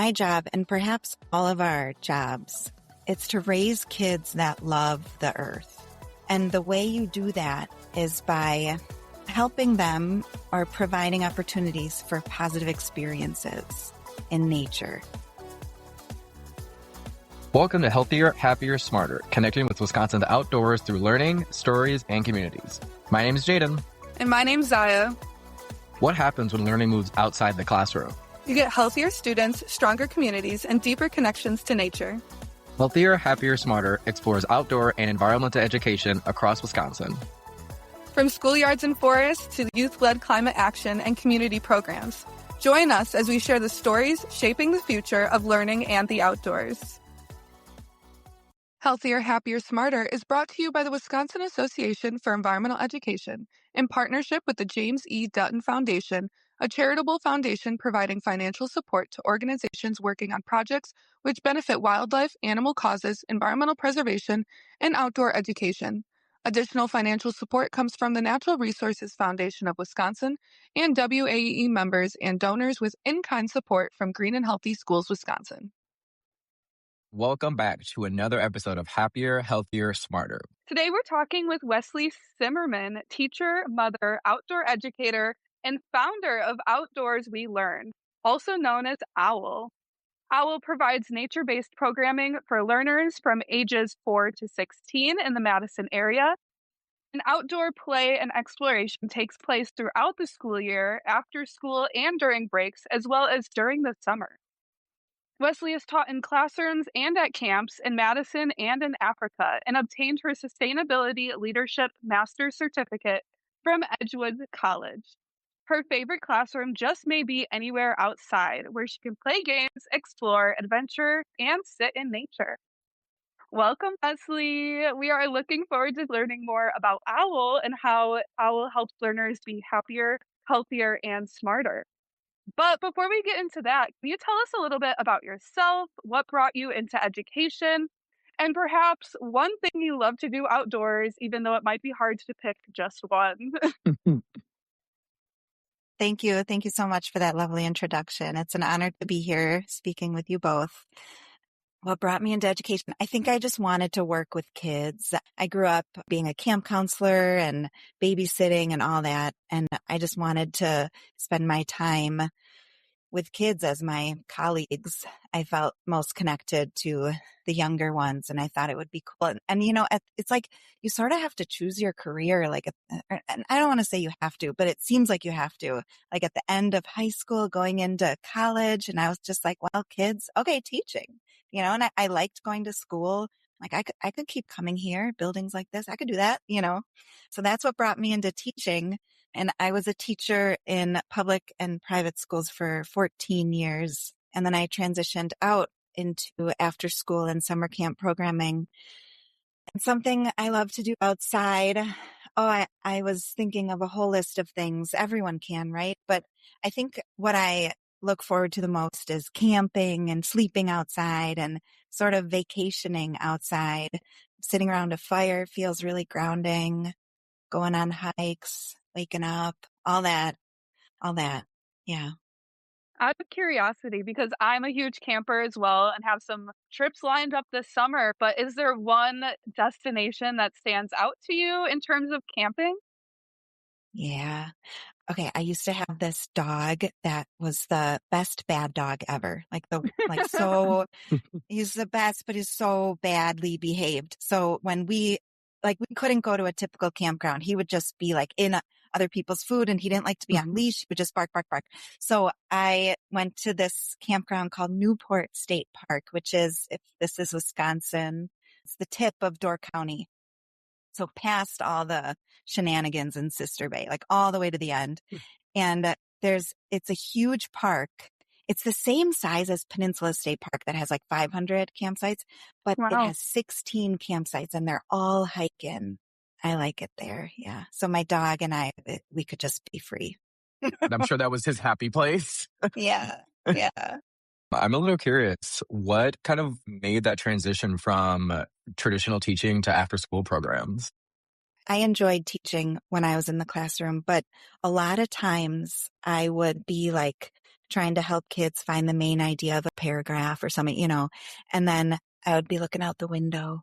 My job, and perhaps all of our jobs, it's to raise kids that love the earth. And the way you do that is by helping them or providing opportunities for positive experiences in nature. Welcome to Healthier, Happier, Smarter, connecting with Wisconsin's outdoors through learning, stories, and communities. My name is Jaden. And my name's Zaya. What happens when learning moves outside the classroom? You get healthier students, stronger communities, and deeper connections to nature. Healthier, Happier, Smarter explores outdoor and environmental education across Wisconsin. From schoolyards and forests to youth-led climate action and community programs. Join us as we share the stories shaping the future of learning and the outdoors. Healthier, Happier, Smarter is brought to you by the Wisconsin Association for Environmental Education in partnership with the James E. Dutton Foundation, a charitable foundation providing financial support to organizations working on projects which benefit wildlife, animal causes, environmental preservation, and outdoor education. Additional financial support comes from the Natural Resources Foundation of Wisconsin and WAEE members and donors with in-kind support from Green and Healthy Schools, Wisconsin. Welcome back to another episode of Happier, Healthier, Smarter. Today we're talking with Weslie Cymerman, teacher, mother, outdoor educator, and founder of Outdoors We Learn, also known as OWL. OWL provides nature-based programming for learners from ages 4 to 16 in the Madison area. And outdoor play and exploration takes place throughout the school year, after school, and during breaks, as well as during the summer. Weslie is taught in classrooms and at camps in Madison and in Africa and obtained her Sustainability Leadership Master's Certificate from Edgewood College. Her favorite classroom just may be anywhere outside where she can play games, explore, adventure, and sit in nature. Welcome, Weslie. We are looking forward to learning more about OWL and how OWL helps learners be happier, healthier, and smarter. But before we get into that, can you tell us a little bit about yourself, what brought you into education, and perhaps one thing you love to do outdoors, even though it might be hard to pick just one? Thank you. Thank you so much for that lovely introduction. It's an honor to be here speaking with you both. What brought me into education? I think I just wanted to work with kids. I grew up being a camp counselor and babysitting and all that. And I just wanted to spend my time with kids as my colleagues. I felt most connected to the younger ones, and I thought it would be cool. And you know, it's like you sort of have to choose your career. And I don't want to say you have to, but it seems like you have to. Like at the end of high school, going into college, and I was just like, well, kids, okay, teaching. You know, and I liked going to school. Like I could keep coming here, buildings like this. I could do that, you know. So that's what brought me into teaching. And I was a teacher in public and private schools for 14 years. And then I transitioned out into after school and summer camp programming. And something I love to do outside. I was thinking of a whole list of things. Everyone can, right? But I think what I look forward to the most is camping and sleeping outside and sort of vacationing outside. Sitting around a fire feels really grounding. Going on hikes, waking up, all that. Yeah. Out of curiosity, because I'm a huge camper as well and have some trips lined up this summer, but is there one destination that stands out to you in terms of camping? Yeah. Okay. I used to have this dog that was the best bad dog ever. So he's the best, but he's so badly behaved. So when we couldn't go to a typical campground, he would just be like in other people's food, and he didn't like to be on leash. He would just bark, bark, bark. So I went to this campground called Newport State Park, which is, if this is Wisconsin, it's the tip of Door County. So past all the shenanigans in Sister Bay, like all the way to the end. And it's a huge park. It's the same size as Peninsula State Park that has like 500 campsites, but Wow. It has 16 campsites and they're all hike-in. I like it there. Yeah. So my dog and I, we could just be free. I'm sure that was his happy place. Yeah. Yeah. I'm a little curious, what kind of made that transition from traditional teaching to after-school programs? I enjoyed teaching when I was in the classroom, but a lot of times I would be like trying to help kids find the main idea of a paragraph or something, and then I would be looking out the window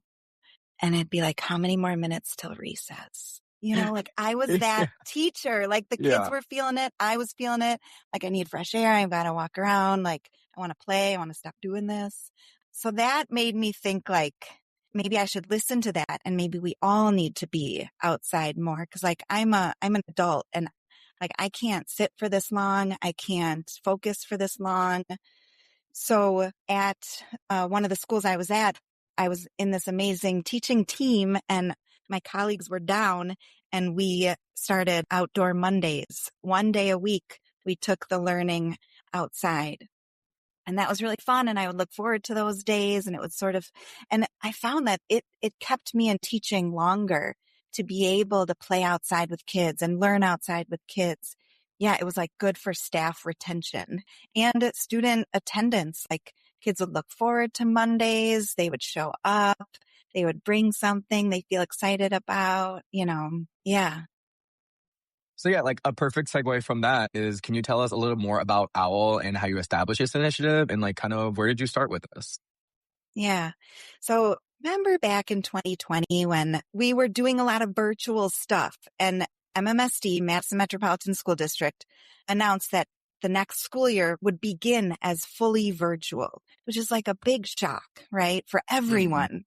and it'd be like, how many more minutes till recess? Like I was that teacher, like the kids Yeah. were feeling it. I was feeling it. Like I need fresh air. I've got to walk around. Like I want to play. I want to stop doing this. So that made me think like maybe I should listen to that. And maybe we all need to be outside more. Cause like I'm an adult and like I can't sit for this long. I can't focus for this long. So at one of the schools I was at, I was in this amazing teaching team and my colleagues were down and we started outdoor Mondays. One day a week, we took the learning outside. And that was really fun. And I would look forward to those days and it was and I found that it kept me in teaching longer to be able to play outside with kids and learn outside with kids. Yeah, it was like good for staff retention and student attendance. Like kids would look forward to Mondays. They would show up. They would bring something they feel excited about, yeah. So yeah, like a perfect segue from that is, can you tell us a little more about OWL and how you established this initiative and like kind of where did you start with this? Yeah. So remember back in 2020 when we were doing a lot of virtual stuff and MMSD, Madison Metropolitan School District, announced that the next school year would begin as fully virtual, which is like a big shock, right? For everyone.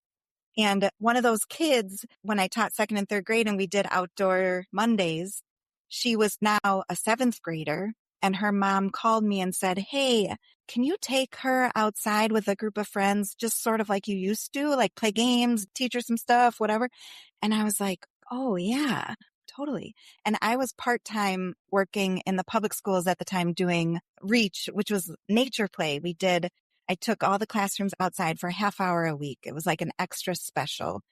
And one of those kids, when I taught second and third grade and we did outdoor Mondays, she was now a seventh grader and her mom called me and said, hey, can you take her outside with a group of friends, just sort of like you used to, like play games, teach her some stuff, whatever. And I was like, oh yeah, totally. And I was part-time working in the public schools at the time doing Reach, which was nature play. I took all the classrooms outside for a half hour a week. It was like an extra special,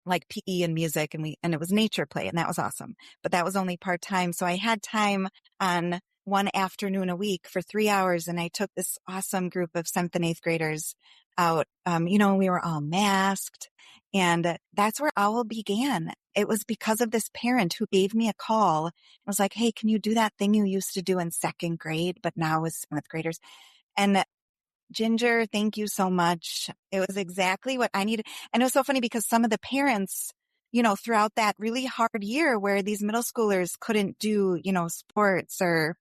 like PE and music, and it was nature play, and that was awesome. But that was only part-time. So I had time on one afternoon a week for 3 hours, and I took this awesome group of 7th and 8th graders out. We were all masked, and that's where OWL began. It was because of this parent who gave me a call and was like, hey, can you do that thing you used to do in second grade, but now with 7th graders? And Ginger, thank you so much. It was exactly what I needed. And it was so funny because some of the parents, throughout that really hard year where these middle schoolers couldn't do, sports or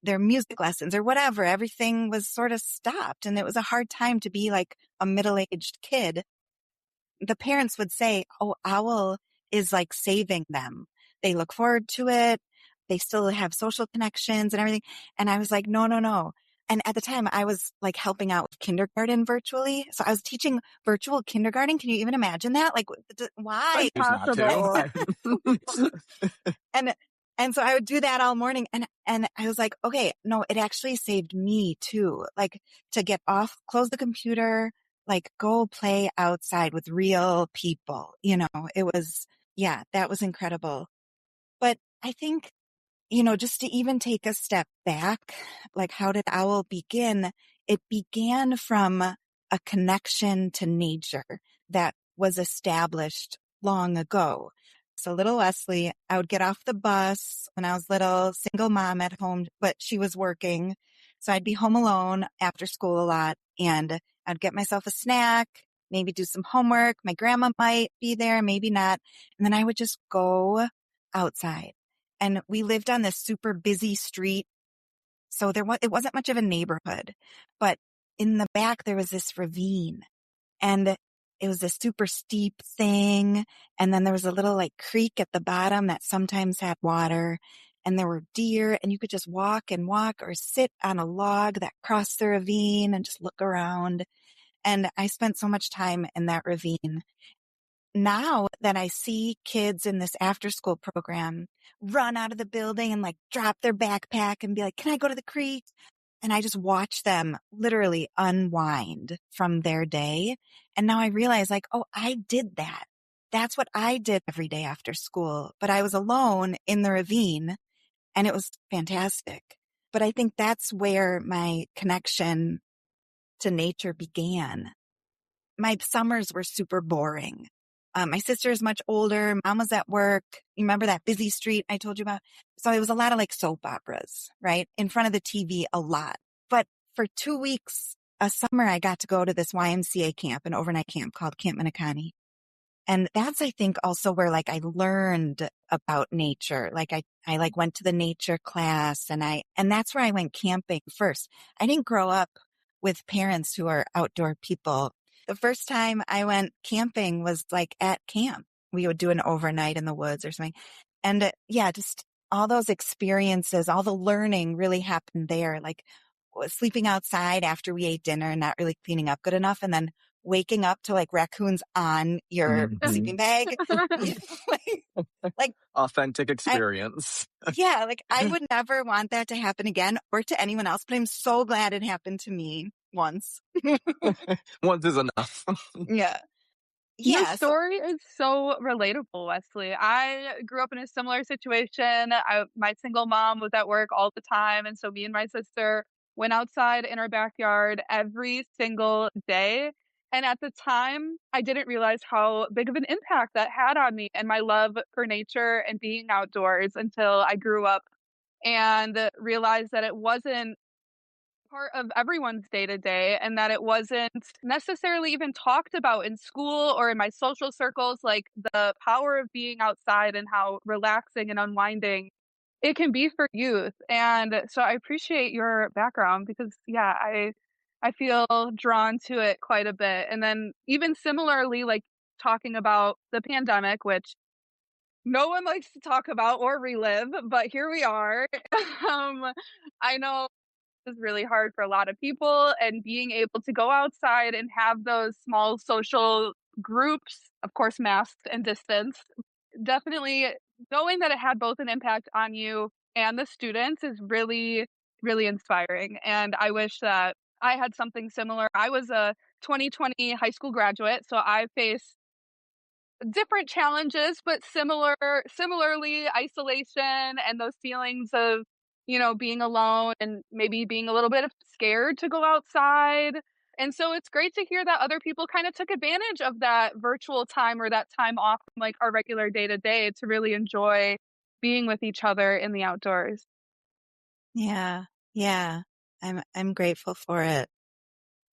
their music lessons or whatever, everything was sort of stopped. And it was a hard time to be like a middle-aged kid. The parents would say, oh, OWL is like saving them. They look forward to it. They still have social connections and everything. And I was like, no, no, no. And at the time I was like helping out with kindergarten virtually. So I was teaching virtual kindergarten. Can you even imagine that? Like, why? Impossible. And so I would do that all morning. And I was like, okay, no, it actually saved me too. Like to get off, close the computer, like go play outside with real people. It was, yeah, that was incredible. But I think, just to even take a step back, like how did OWL begin? It began from a connection to nature that was established long ago. So little Weslie, I would get off the bus when I was little, single mom at home, but she was working. So I'd be home alone after school a lot and I'd get myself a snack, maybe do some homework. My grandma might be there, maybe not. And then I would just go outside. And we lived on this super busy street. So it wasn't much of a neighborhood, but in the back, there was this ravine and it was a super steep thing. And then there was a little like creek at the bottom that sometimes had water and there were deer and you could just walk or sit on a log that crossed the ravine and just look around. And I spent so much time in that ravine. Now that I see kids in this after school program run out of the building and like drop their backpack and be like, can I go to the creek? And I just watch them literally unwind from their day. And now I realize like, oh, I did that. That's what I did every day after school, but I was alone in the ravine and it was fantastic. But I think that's where my connection to nature began. My summers were super boring. My sister is much older. Mom was at work. You remember that busy street I told you about? So it was a lot of like soap operas, right? In front of the TV a lot. for 2 weeks, a summer, I got to go to this YMCA camp, an overnight camp called Camp Minneconne. And that's, I think, also where like I learned about nature. Like I like went to the nature class and that's where I went camping first. I didn't grow up with parents who are outdoor people. The first time I went camping was like at camp. We would do an overnight in the woods or something. And yeah, just all those experiences, all the learning really happened there. Like sleeping outside after we ate dinner and not really cleaning up good enough. And then waking up to like raccoons on your sleeping bag. like Authentic experience. yeah, like I would never want that to happen again or to anyone else, but I'm so glad it happened to me once. Once is enough. Yeah. Your Yeah. story is so relatable, Wesley. I grew up in a similar situation. My single mom was at work all the time, and so me and my sister went outside in our backyard every single day. And at the time, I didn't realize how big of an impact that had on me and my love for nature and being outdoors until I grew up and realized that it wasn't part of everyone's day to day and that it wasn't necessarily even talked about in school or in my social circles, like the power of being outside and how relaxing and unwinding it can be for youth. And so I appreciate your background because yeah, I feel drawn to it quite a bit. And then even similarly, like talking about the pandemic, which no one likes to talk about or relive, but here we are. um, I know is really hard for a lot of people, and being able to go outside and have those small social groups, of course masked and distanced, definitely knowing that it had both an impact on you and the students is really really inspiring, and I wish that I had something similar. I was a 2020 high school graduate, so I faced different challenges, but similarly isolation and those feelings of, being alone and maybe being a little bit scared to go outside. And so it's great to hear that other people kind of took advantage of that virtual time or that time off from like our regular day to day to really enjoy being with each other in the outdoors. Yeah. Yeah. I'm grateful for it.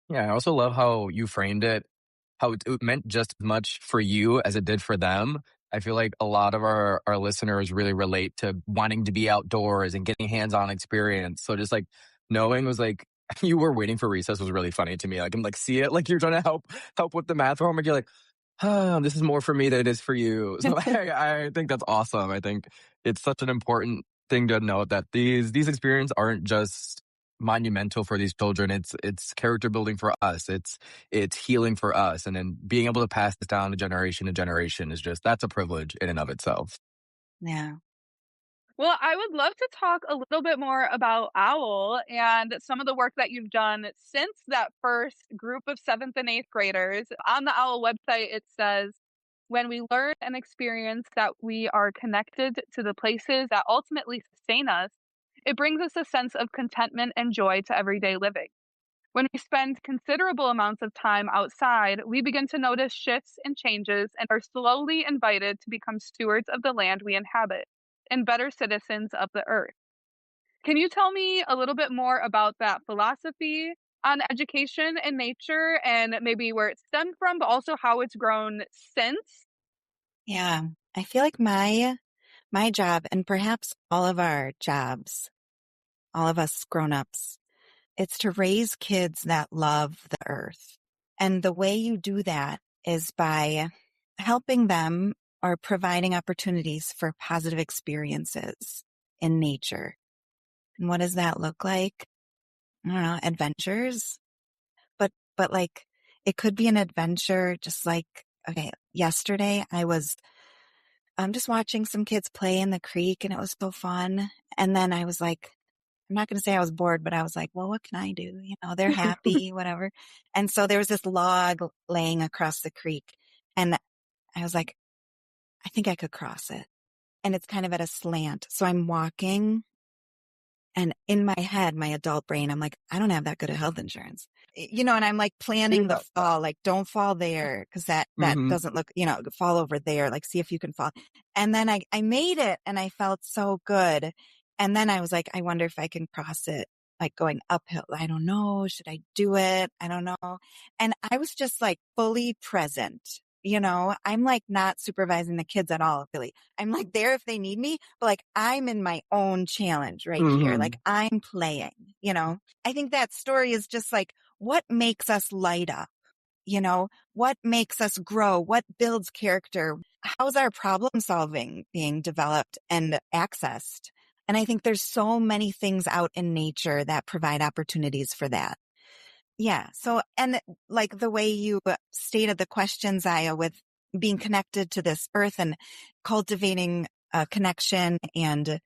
Yeah, I also love how you framed it, how it meant just as much for you as it did for them. I feel like a lot of our listeners really relate to wanting to be outdoors and getting hands-on experience. So just like knowing was like you were waiting for recess was really funny to me. Like I'm like see it like you're trying to help with the math homework. You're like, oh, this is more for me than it is for you. So I think that's awesome. I think it's such an important thing to note that these experiences aren't just monumental for these children. It's character building for us. It's healing for us. And then being able to pass this down to generation is just that's a privilege in and of itself. Yeah. Well, I would love to talk a little bit more about OWL and some of the work that you've done since that first group of 7th and 8th graders. On the OWL website, it says, when we learn and experience that we are connected to the places that ultimately sustain us, it brings us a sense of contentment and joy to everyday living. When we spend considerable amounts of time outside, we begin to notice shifts and changes and are slowly invited to become stewards of the land we inhabit and better citizens of the earth. Can you tell me a little bit more about that philosophy on education and nature and maybe where it stemmed from, but also how it's grown since? Yeah. I feel like my job and perhaps all of our jobs, all of us grown-ups, it's to raise kids that love the earth. And the way you do that is by helping them or providing opportunities for positive experiences in nature. And what does that look like? I don't know, adventures. But like it could be an adventure just like, okay, yesterday I'm just watching some kids play in the creek and it was so fun. And then I was like, I'm not going to say I was bored, but I was like, well, what can I do? They're happy, whatever. And so there was this log laying across the creek and I was like, I think I could cross it. And it's kind of at a slant. So I'm walking and in my head, my adult brain, I'm like, I don't have that good of health insurance, and I'm like planning the fall, like don't fall there. Cause that doesn't look, fall over there, like see if you can fall. And then I made it and I felt so good. And then I was like, I wonder if I can cross it like going uphill. I don't know. Should I do it? I don't know. And I was just like fully present. I'm like not supervising the kids at all, really. I'm like there if they need me, but like I'm in my own challenge right here. Hmm. Like I'm playing. I think that story is just like what makes us light up, what makes us grow, what builds character, how's our problem solving being developed and accessed. And I think there's so many things out in nature that provide opportunities for that. Yeah. So, and like the way you stated the question, Zaya, with being connected to this earth and cultivating a connection and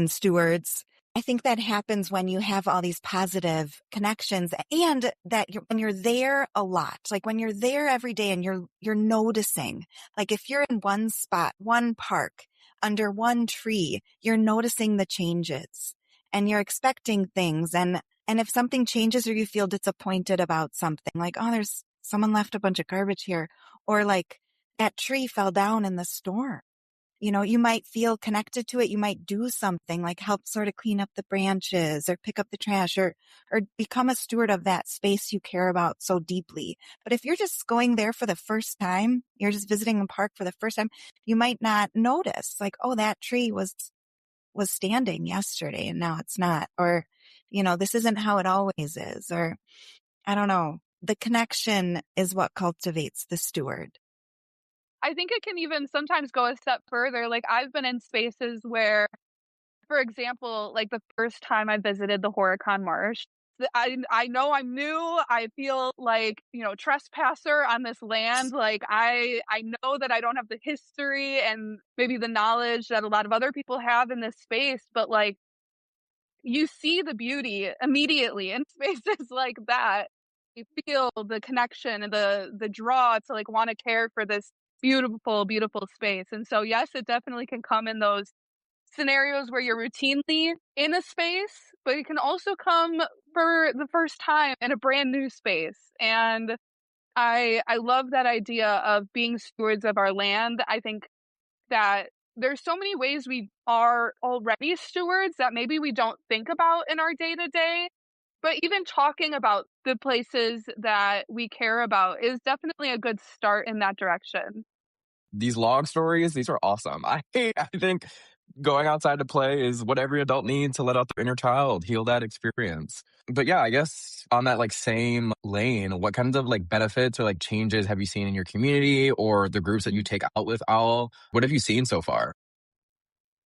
stewards, I think that happens when you have all these positive connections and that when you're there a lot, like when you're there every day and you're noticing, like if you're in one spot, one park, under one tree, you're noticing the changes and you're expecting things. And if something changes or you feel disappointed about something, like, oh, there's someone left a bunch of garbage here, or like that tree fell down in the storm, you might feel connected to it. You might do something like help sort of clean up the branches or pick up the trash or become a steward of that space you care about so deeply. But if you're just going there for the first time, you're just visiting a park for the first time, you might not notice like, oh, that tree was standing yesterday and now it's not, or, this isn't how it always is, or I don't know. The connection is what cultivates the steward. I think it can even sometimes go a step further. Like I've been in spaces where, for example, like the first time I visited the Horicon Marsh, I know I'm new. I feel like, trespasser on this land. Like I know that I don't have the history and maybe the knowledge that a lot of other people have in this space, but like you see the beauty immediately in spaces like that. You feel the connection and the draw to like want to care for this beautiful, beautiful space. And so yes, it definitely can come in those scenarios where you're routinely in a space, but it can also come for the first time in a brand new space. And I love that idea of being stewards of our land. I think that there's so many ways we are already stewards that maybe we don't think about in our day to day. But even talking about the places that we care about is definitely a good start in that direction. These log stories, these are awesome. I think going outside to play is what every adult needs to let out their inner child, heal that experience. But yeah, I guess on that like same lane, what kinds of like benefits or like changes have you seen in your community or the groups that you take out with Owl? What have you seen so far?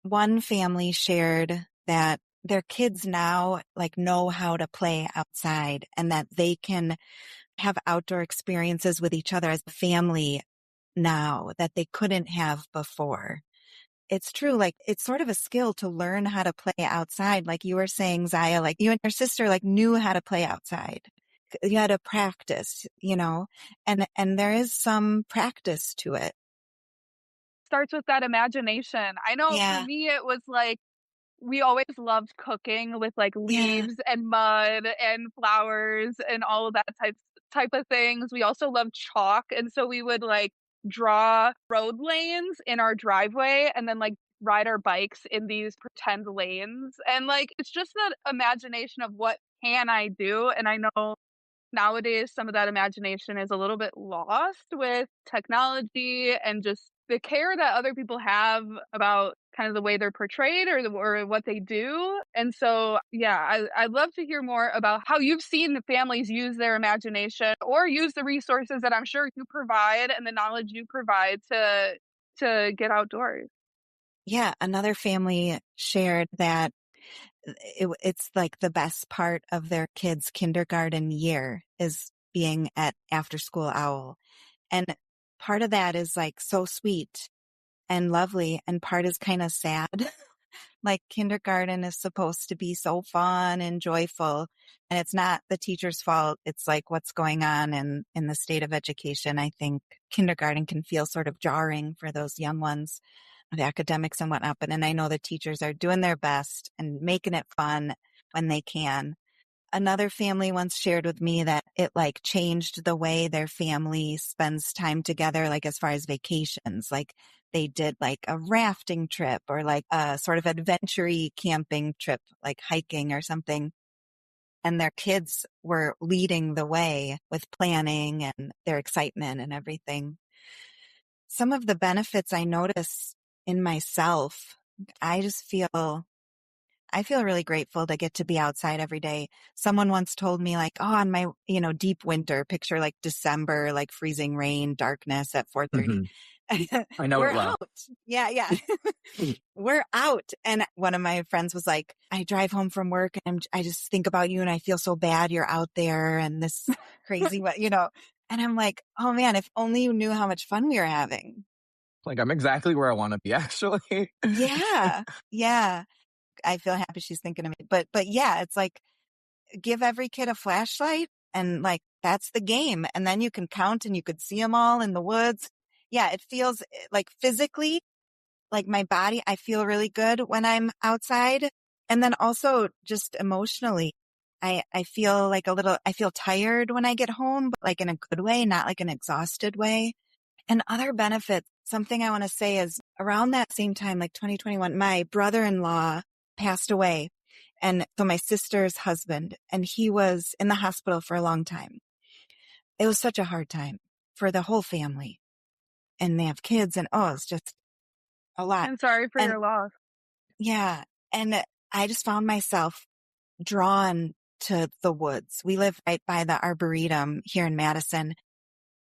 One family shared that their kids now like know how to play outside and that they can have outdoor experiences with each other as a family now that they couldn't have before. It's true. Like it's sort of a skill to learn how to play outside. Like you were saying, Zaya, like you and your sister like knew how to play outside. You had to practice, and there is some practice to it. Starts with that imagination. I know for Yeah. me, it was like we always loved cooking with like Yeah. leaves and mud and flowers and all of that type of things. We also loved chalk, and so we would like draw road lanes in our driveway and then like ride our bikes in these pretend lanes. And like it's just that imagination of what can I do? And I know nowadays some of that imagination is a little bit lost with technology and just the care that other people have about kind of the way they're portrayed or what they do. And so, yeah, I'd love to hear more about how you've seen the families use their imagination or use the resources that I'm sure you provide and the knowledge you provide to get outdoors. Yeah. Another family shared that it's like the best part of their kids' kindergarten year is being at After School Owl. And part of that is like so sweet and lovely, and part is kind of sad. Like kindergarten is supposed to be so fun and joyful, and it's not the teacher's fault. It's like what's going on in the state of education. I think kindergarten can feel sort of jarring for those young ones, the academics and whatnot. But and I know the teachers are doing their best and making it fun when they can. Another family once shared with me that it like changed the way their family spends time together, like as far as vacations. Like they did like a rafting trip or like a sort of adventure camping trip, like hiking or something. and their kids were leading the way with planning and their excitement and everything. Some of the benefits I notice in myself, I just feel I feel really grateful to get to be outside every day. Someone once told me like, oh, on my, deep winter, picture like December, like freezing rain, darkness at 4:30. Mhm. I know We're it well. out. Yeah, yeah. We're out. And one of my friends was like, I drive home from work and I just think about you and I feel so bad you're out there and this crazy, and I'm like, oh man, if only you knew how much fun we were having. Like, I'm exactly where I want to be, actually. Yeah. Yeah. I feel happy she's thinking of me. But yeah, it's like give every kid a flashlight and like that's the game. And then you can count and you could see them all in the woods. Yeah, it feels like physically, like my body, I feel really good when I'm outside. And then also just emotionally, I feel like I feel tired when I get home, but like in a good way, not like an exhausted way. And other benefits, something I want to say is around that same time, like 2021, my brother-in-law passed away. And so my sister's husband, and he was in the hospital for a long time. It was such a hard time for the whole family. And they have kids and it's just a lot. I'm sorry for And your loss. yeah. And I just found myself drawn to the woods. We live right by the Arboretum here in Madison.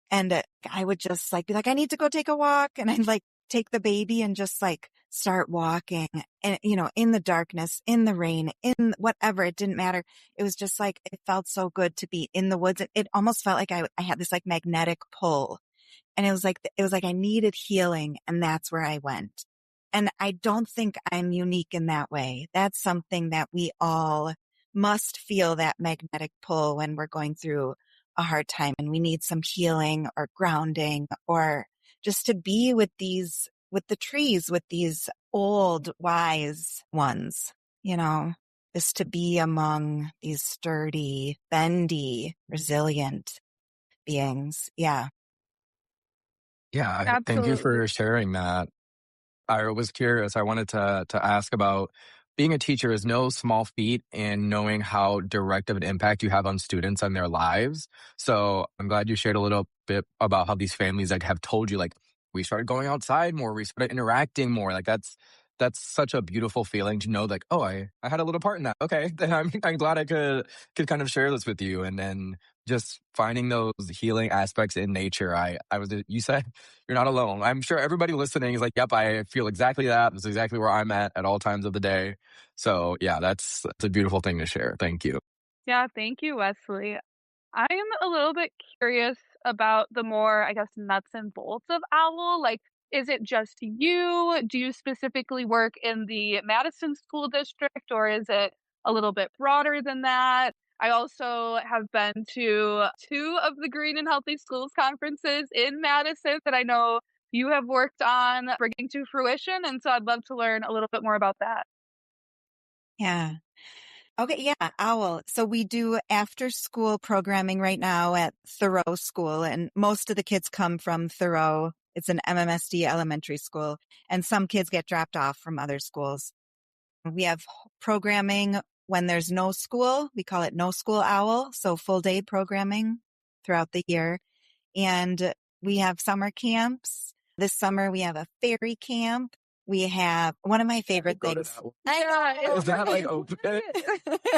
And I would just like be like, I need to go take a walk. And I'd like take the baby and just like start walking and, in the darkness, in the rain, in whatever, it didn't matter. It was just like, it felt so good to be in the woods. It almost felt like I had this like magnetic pull. And it was like I needed healing and that's where I went. And I don't think I'm unique in that way. That's something that we all must feel, that magnetic pull when we're going through a hard time and we need some healing or grounding or just to be with the trees, with these old wise ones, just to be among these sturdy, bendy, resilient beings. Yeah. Yeah, thank you Absolutely. for sharing that. I was curious. I wanted to ask about being a teacher is no small feat in knowing how direct of an impact you have on students and their lives. So I'm glad you shared a little bit about how these families like have told you like we started going outside more, we started interacting more. Like that's such a beautiful feeling to know like, oh, I had a little part in that. Okay. Then I'm glad I could kind of share this with you. And then just finding those healing aspects in nature. You said you're not alone. I'm sure everybody listening is like, yep, I feel exactly that. That's exactly where I'm at all times of the day. So yeah, that's a beautiful thing to share. Thank you. Yeah, thank you, Wesley. I'm a little bit curious about the more, I guess, nuts and bolts of OWL. Like, is it just you? Do you specifically work in the Madison school district, or is it a little bit broader than that? I also have been to two of the Green and Healthy Schools conferences in Madison that I know you have worked on bringing to fruition. And so I'd love to learn a little bit more about that. Yeah. Okay, yeah, OWL. So we do after school programming right now at Thoreau School, and most of the kids come from Thoreau. It's an MMSD elementary school, and some kids get dropped off from other schools. We have programming when there's no school. We call it no school OWL, so full day programming throughout the year. And we have summer camps. This summer we have a fairy camp. We have one of my favorite Go to things. that one. I know. Is that like open?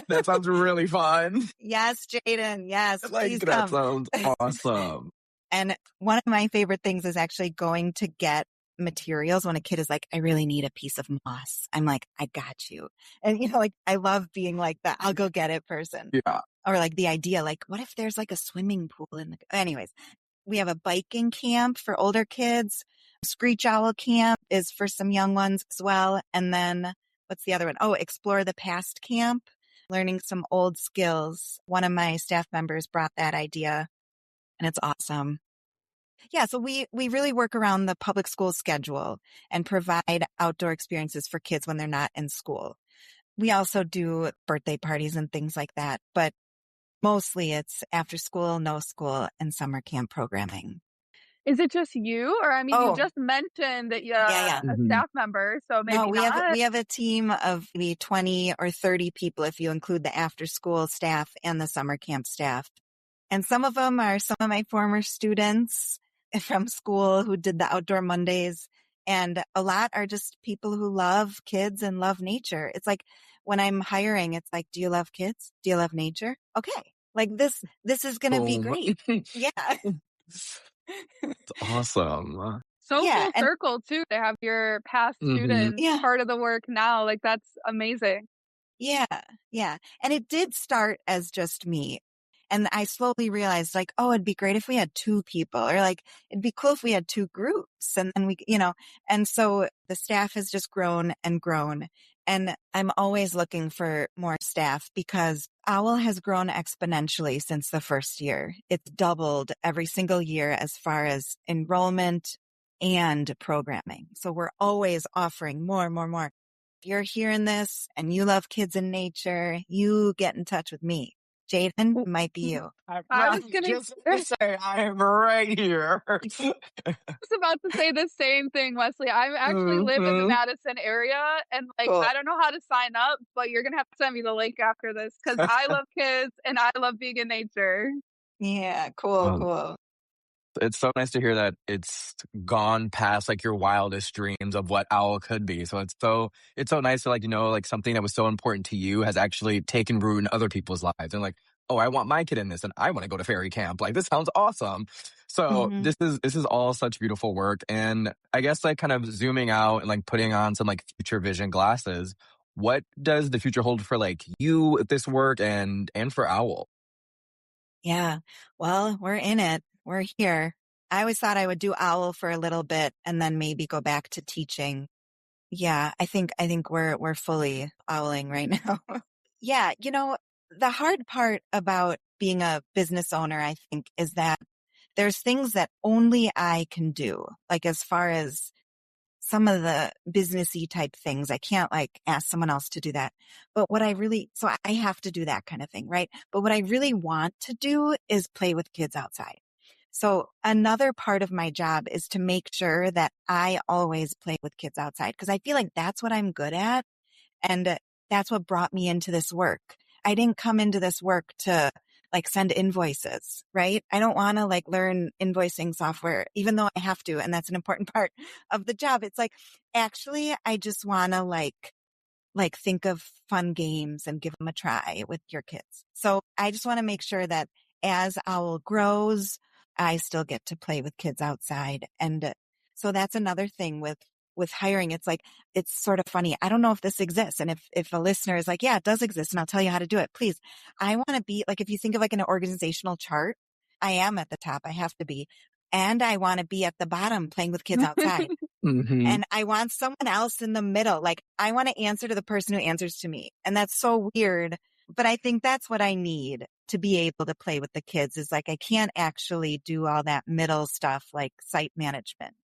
That sounds really fun. Yes, Jaden. Yes, Like please that come. sounds awesome. And one of my favorite things is actually going to get materials when a kid is like, I really need a piece of moss. I'm like, I got you. And, like, I love being like that. I'll go get it person. Yeah. Or like the idea, like, what if there's like a swimming pool anyways, we have a biking camp for older kids. Screech Owl Camp is for some young ones as well. And then what's the other one? Oh, Explore the Past Camp, learning some old skills. One of my staff members brought that idea and it's awesome. Yeah, so we really work around the public school schedule and provide outdoor experiences for kids when they're not in school. We also do birthday parties and things like that, but mostly it's after school, no school, and summer camp programming. Is it just you? Or, I mean, you Oh, just mentioned that yeah. a Mhm. staff member, so No, maybe not. we have a team of maybe 20 or 30 people if you include the after school staff and the summer camp staff. And some of them are some of my former students from school who did the outdoor Mondays. And a lot are just people who love kids and love nature. It's like when I'm hiring, it's like, do you love kids? Do you love nature? Okay. Like this is going to be Boom. great. Yeah. It's awesome. So Yeah. full And circle too, to have your past Mhm. students yeah. part of the work now, like, that's amazing. Yeah, yeah. And it did start as just me. And I slowly realized like, oh, it'd be great if we had two people or like, it'd be cool if we had two groups and then and so the staff has just grown and grown. And I'm always looking for more staff because OWL has grown exponentially since the first year. It's doubled every single year as far as enrollment and programming. So we're always offering more and more and more. If you're hearing this and you love kids and nature, you get in touch with me. Jaden, it might be you. I I was was gonna just gonna say I am right here. was about to say the same thing, Wesley. I actually live in the Mhm. Madison area, and, like, Cool. I don't know how to sign up, but you're gonna have to send me the link after this because I love kids and I love being in nature. Yeah, cool, Um, cool. it's so nice to hear that it's gone past like your wildest dreams of what owl could be. So it's so nice to like like something that was so important to you has actually taken root in other people's lives and like, oh, I want my kid in this and I want to go to fairy camp. Like this sounds awesome. So Hmm. this is all such beautiful work. And I guess like kind of zooming out and like putting on some like future vision glasses, what does the future hold for like you with this work and for Owl? Yeah. Well, we're in it. We're here. I always thought I would do OWL for a little bit and then maybe go back to teaching. Yeah, I think we're fully owling right now. Yeah, the hard part about being a business owner, I think, is that there's things that only I can do. Like as far as some of the businessy type things, I can't like ask someone else to do that. But so I have to do that kind of thing, right? But what I really want to do is play with kids outside. So another part of my job is to make sure that I always play with kids outside because I feel like that's what I'm good at. And that's what brought me into this work. I didn't come into this work to like send invoices, right? I don't want to like learn invoicing software, even though I have to. And that's an important part of the job. It's like, actually, I just want to like think of fun games and give them a try with your kids. So I just want to make sure that as Owl grows, I still get to play with kids outside. And so that's another thing with hiring. It's like, it's sort of funny. I don't know if this exists. And if a listener is like, yeah, it does exist and I'll tell you how to do it, please. I want to be like, if you think of like an organizational chart, I am at the top. I have to be. And I want to be at the bottom playing with kids outside. Hmm. And I want someone else in the middle. Like I want to answer to the person who answers to me. And that's so weird. But I think that's what I need to be able to play with the kids is like, I can't actually do all that middle stuff like site management.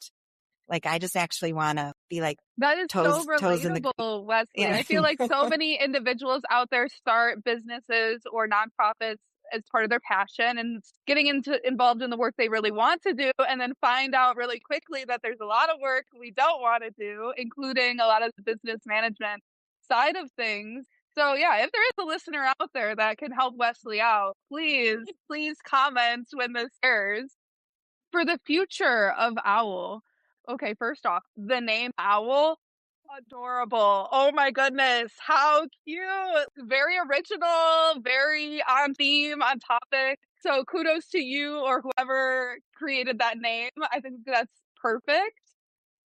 Like I just actually want to be like That is so toes in the, relatable, Wesley. yeah. I feel like so many individuals out there start businesses or nonprofits as part of their passion and getting involved in the work they really want to do and then find out really quickly that there's a lot of work we don't want to do, including a lot of the business management side of things. So yeah, if there is a listener out there that can help Wesley out, please comment when this airs. For the future of Owl. Okay, first off, the name Owl, adorable. Oh my goodness, how cute. Very original, very on theme, on topic. So kudos to you or whoever created that name. I think that's perfect.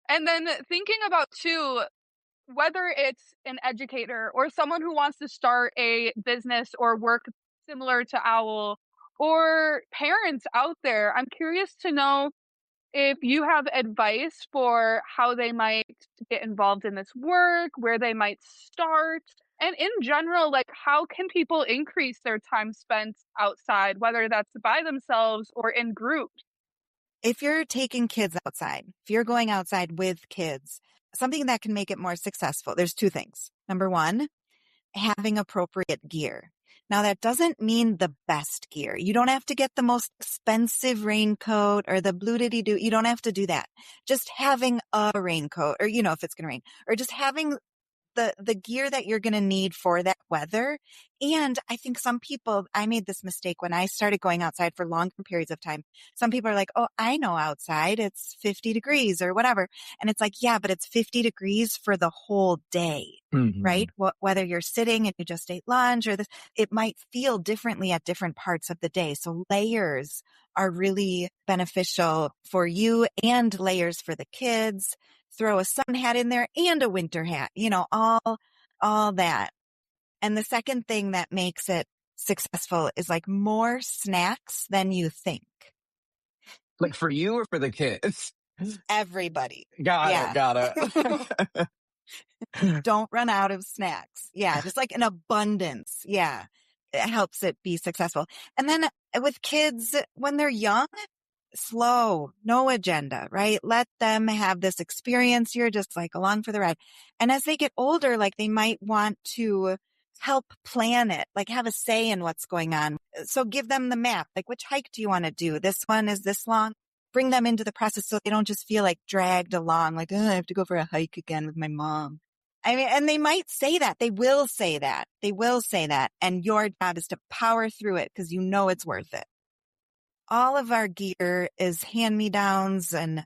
And then thinking about too, whether it's an educator or someone who wants to start a business or work similar to Owl, or parents out there, I'm curious to know if you have advice for how they might get involved in this work, where they might start, and in general, like how can people increase their time spent outside, whether that's by themselves or in groups? If you're taking kids outside, if you're going outside with kids, something that can make it more successful, there's two things. Number one, having appropriate gear. Now, that doesn't mean the best gear. You don't have to get the most expensive raincoat or the blue-diddy-doo. You don't have to do that. Just having a raincoat or, if it's going to rain, or just having the gear that you're going to need for that weather. And I think some people, I made this mistake when I started going outside for longer periods of time. Some people are like, oh, I know outside it's 50 degrees or whatever. And it's like, yeah, but it's 50 degrees for the whole day, right? Whether you're sitting and you just ate lunch or this, it might feel differently at different parts of the day. So layers are really beneficial for you and layers for the kids. Throw a sun hat in there and a winter hat, all that. And the second thing that makes it successful is like more snacks than you think. Like for you or for the kids? Everybody. Got it. Don't run out of snacks. Yeah. Just like an abundance. Yeah. It helps it be successful. And then with kids, when they're young, slow, no agenda, right? Let them have this experience. You're just like along for the ride. And as they get older, like they might want to help plan it, like have a say in what's going on. So give them the map. Like, which hike do you want to do? This one is this long. Bring them into the process so they don't just feel like dragged along, like, oh, I have to go for a hike again with my mom. I mean, and they might say that. They will say that. They will say that. And your job is to power through it because you know it's worth it. All of our gear is hand-me-downs and,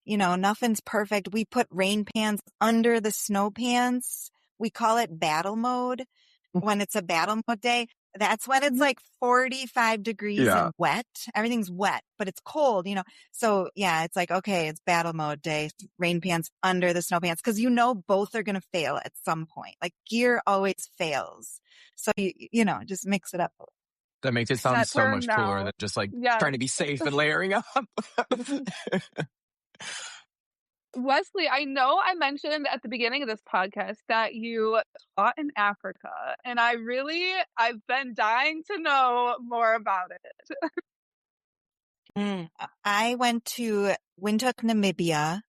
nothing's perfect. We put rain pants under the snow pants. We call it battle mode. When it's a battle mode day, that's when it's like 45 degrees and wet. Everything's wet, but it's cold, So yeah, it's like, okay, it's battle mode day, rain pants under the snow pants. Cause both are going to fail at some point. Like gear always fails. So just mix it up a little. That makes it sound That so term much cooler now. than just like Yes. trying to be safe and layering up. Wesley, I know I mentioned at the beginning of this podcast that you taught in Africa, and I've been dying to know more about it. I went to Windhoek, Namibia.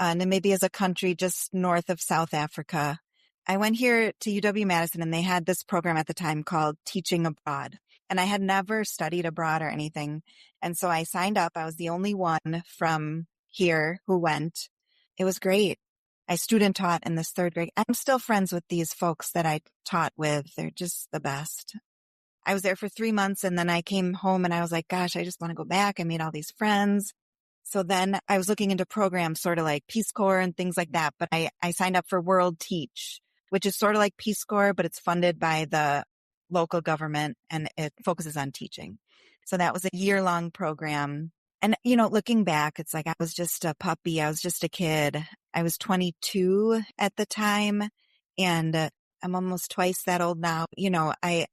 Namibia is a country just north of South Africa. I went here to UW-Madison and they had this program at the time called Teaching Abroad. And I had never studied abroad or anything. And so I signed up. I was the only one from here who went. It was great. I student taught in this third grade. I'm still friends with these folks that I taught with. They're just the best. I was there for 3 months and then I came home and I was like, gosh, I just want to go back. I made all these friends. So then I was looking into programs sort of like Peace Corps and things like that. But I signed up for World Teach, which is sort of like Peace Corps, but it's funded by the local government and it focuses on teaching. So that was a year-long program. And, looking back, it's like I was just a puppy. I was just a kid. I was 22 at the time and I'm almost twice that old now. It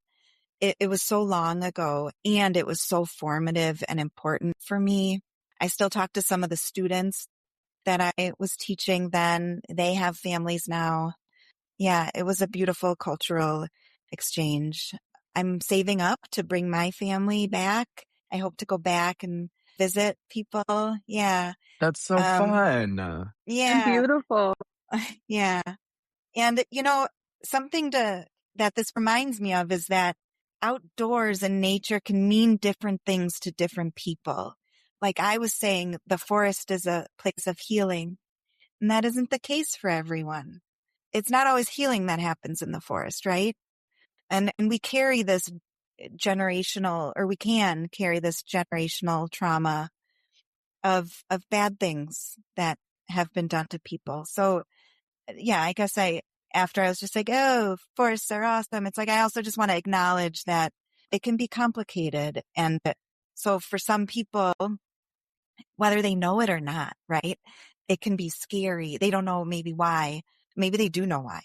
was so long ago and it was so formative and important for me. I still talk to some of the students that I was teaching then. They have families now. Yeah, it was a beautiful cultural exchange. I'm saving up to bring my family back. I hope to go back and visit people. Yeah. That's so fun. Yeah. Beautiful. Yeah. And, something that this reminds me of is that outdoors and nature can mean different things to different people. Like I was saying, the forest is a place of healing, and that isn't the case for everyone. It's not always healing that happens in the forest, right? And we carry this we can carry this generational trauma of bad things that have been done to people. So yeah, I guess after I was just like, oh, forests are awesome. It's like, I also just want to acknowledge that it can be complicated. And so for some people, whether they know it or not, right? It can be scary. They don't know maybe why. Maybe they do know why.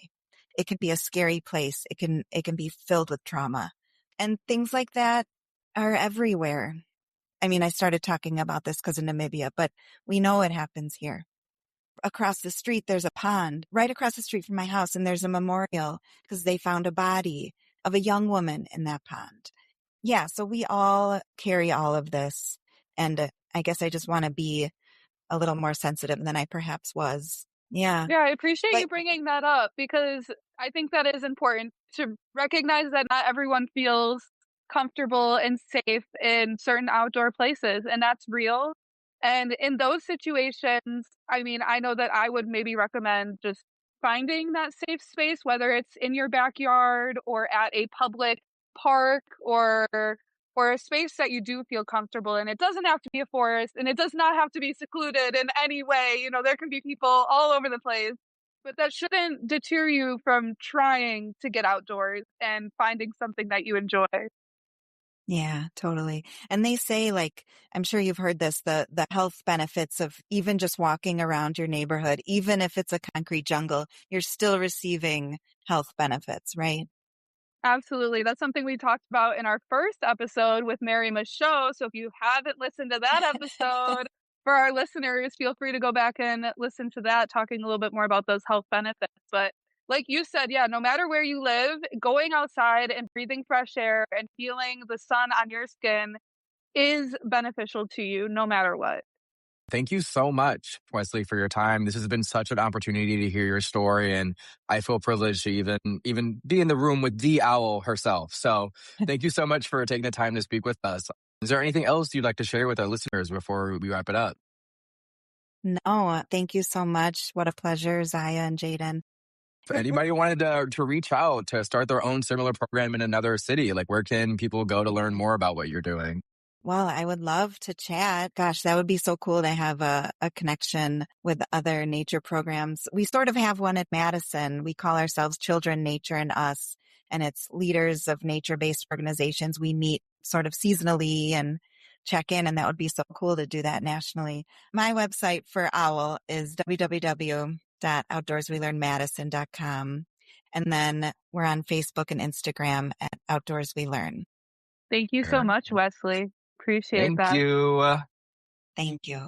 It can be a scary place. It can be filled with trauma and things like that are everywhere. I mean, I started talking about this because of Namibia, but we know it happens here. Across the street, there's a pond right across the street from my house, and there's a memorial because they found a body of a young woman in that pond. Yeah, so we all carry all of this, and I guess I just want to be a little more sensitive than I perhaps was Yeah. Yeah, I appreciate But you bringing that up because I think that is important to recognize that not everyone feels comfortable and safe in certain outdoor places, and that's real. And in those situations, I mean, I know that I would maybe recommend just finding that safe space, whether it's in your backyard or at a public park or a space that you do feel comfortable in. It doesn't have to be a forest and it does not have to be secluded in any way. You know, there can be people all over the place, but that shouldn't deter you from trying to get outdoors and finding something that you enjoy. yeah, totally. And they say, like, I'm sure you've heard this, the health benefits of even just walking around your neighborhood, even if it's a concrete jungle, you're still receiving health benefits, right? Absolutely. That's something we talked about in our first episode with Mary Michaud. So if you haven't listened to that episode, for our listeners, feel free to go back and listen to that, talking a little bit more about those health benefits. But like you said, yeah, no matter where you live, going outside and breathing fresh air and feeling the sun on your skin is beneficial to you no matter what. Thank you so much, Wesley, for your time. This has been such an opportunity to hear your story, and I feel privileged to even be in the room with the owl herself. So thank you so much for taking the time to speak with us. Is there anything else you'd like to share with our listeners before we wrap it up? No, thank you so much. What a pleasure, Zaya and Jaden. If anybody wanted to reach out to start their own similar program in another city, like where can people go to learn more about what you're doing? Well, I would love to chat. Gosh, that would be so cool to have a connection with other nature programs. We sort of have one at Madison. We call ourselves Children, Nature, and Us, and it's leaders of nature-based organizations. We meet sort of seasonally and check in, and that would be so cool to do that nationally. My website for OWL is www.outdoorswelearnmadison.com. And then we're on Facebook and Instagram at Outdoors We Learn. Thank you so Very much, Wesley. Appreciate Thank that. you. Thank you.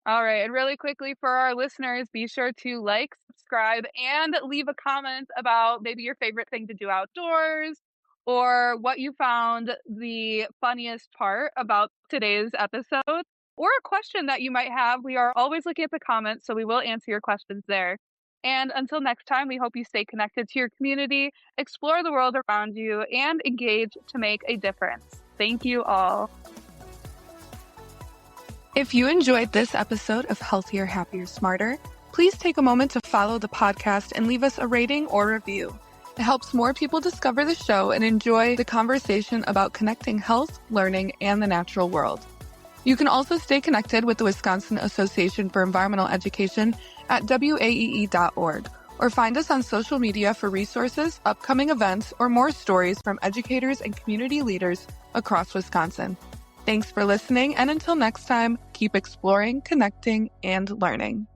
All right. And really quickly for our listeners, be sure to like, subscribe, and leave a comment about maybe your favorite thing to do outdoors or what you found the funniest part about today's episode or a question that you might have. We are always looking at the comments, so we will answer your questions there. And until next time, we hope you stay connected to your community, explore the world around you, and engage to make a difference. Thank you all. If you enjoyed this episode of Healthier, Happier, Smarter, please take a moment to follow the podcast and leave us a rating or review. It helps more people discover the show and enjoy the conversation about connecting health, learning, and the natural world. You can also stay connected with the Wisconsin Association for Environmental Education at waee.org or find us on social media for resources, upcoming events, or more stories from educators and community leaders across Wisconsin. Thanks for listening, and until next time, keep exploring, connecting, and learning.